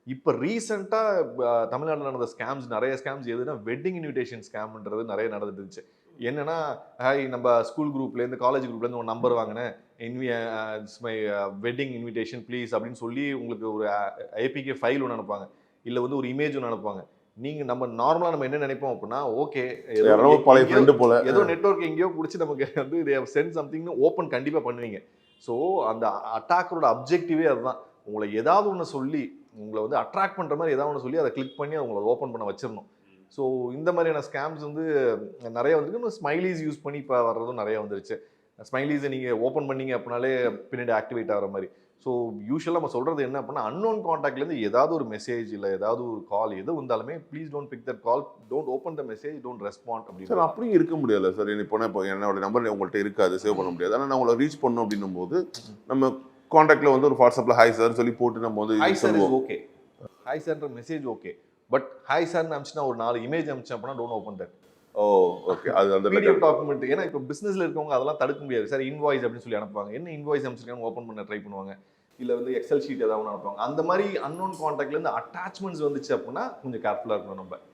இப்போ ரீசெண்டாக தமிழ்நாட்டில் நடந்த ஸ்கேம்ஸ் நிறைய ஸ்கேம்ஸ் எதுனா வெட்டிங் இன்விடேஷன் ஸ்கேம்ன்றது நிறைய நடந்துட்டு இருந்துச்சு. என்னன்னா, ஹாய் நம்ம ஸ்கூல் குரூப்லேருந்து காலேஜ் குரூப்லேருந்து ஒரு நம்பர் வாங்கினேன். இன்வி மை வெட்டிங் இன்விடேஷன் ப்ளீஸ் அப்படின்னு சொல்லி உங்களுக்கு ஒரு ஏபிகே ஃபைல் ஒன்று அனுப்புவாங்க. இல்லை வந்து ஒரு இமேஜ் ஒன்று அனுப்புவாங்க. நீங்க நம்ம நார்மலா நம்ம என்ன நினைப்போம் அப்படின்னா, ஓகே ஏதோ யாரோ பழைய எங்கேயோ ஃப்ரெண்டு போல. ஏதோ நெட்வொர்க் எங்கேயோ புடிச்சு நமக்கு வந்து தே ஹேவ் சென்ட் சம்திங்னு ஓப்பன் கண்டிப்பா பண்ணுவீங்க. ஸோ அந்த அட்டாக்கரோட அப்ஜெக்டிவே அதுதான். உங்கள ஏதாவது ஒண்ணு சொல்லி, உங்கள வந்து அட்ராக்ட் பண்ற மாரி ஏதாவது ஒண்ணு சொல்லி அத கிளிக் பண்ணி உங்கள ஓப்பன் பண்ண வச்சிரணும். ஸோ இந்த மாதிரியான ஸ்கேம்ஸ் வந்து நெறைய வந்திருக்கு. இன்னும் ஸ்மைலீஸ் யூஸ் பண்ணி இப்ப வர்றதும் நெறைய வந்துருச்சு. ஸ்மைலீஸ நீங்க ஓப்பன் பண்ணீங்க அப்படின்னாலே பின்னாடி ஆக்டிவேட் ஆகுற மாரி. ஸோ யூசுவலா நம்ம சொல்றது என்ன அப்படின்னா, அன்னோன் கான்டாக்ட்லேருந்து ஏதாவது ஒரு மெசேஜ் இல்ல ஏதாவது ஒரு கால் எது வந்தாலுமே please don't big that call, don't open the message, don't respond sir அப்படின்னு. அப்படியும் இருக்க முடியாதுல்ல சார். இப்போ என்னோட நம்பர் உங்கள்கிட்ட இருக்காது, சேவ் பண்ண முடியாது. ஆனால் நான் உங்களை ரீச் பண்ணணும் அப்படின்னும் போது நம்ம காண்டாக்ட்ல வந்து ஒரு வாட்ஸ்அப்ல ஹாய் சார் சொல்லி போட்டு நம்ம வந்து ஹாய் சார் இஸ் சொல்லுவோம். ஓகே. ஹாய் சார்ன்ற மெசேஜ் ஓகே. பட் ஹாய் சார்னு அனுப்பிச்சுனா ஒரு 4 இமேஜ் அனுப்பிச்சேன் அப்படின்னா don't open that. Oh okay. அது அந்த பிடிஎஃப் டாக்குமெண்ட். ஏன்னா இப்போ பிசினஸ்ல இருக்கவங்க அதெல்லாம் தடுக்க முடியாது. சார் இன்வாய்ஸ் அப்படின்னு சொல்லி அனுப்புவாங்க. என்ன இன்வாய்ஸ் அனுப்பிச்சிருக்காங்க ஓப்பன் பண்ண ட்ரை பண்ணுவாங்க. இல்ல வந்து எக்ஸல் ஷீட் ஏதாவது ஒன்று அனுப்புவாங்க. அந்த மாதிரி அன்னோன் கான்டாக்ட்ல இருந்து அட்டாச்மெண்ட்ஸ் வந்துச்சு அப்படின்னா கொஞ்சம் கேர்ஃபுல்லா இருக்கணும் நம்ம.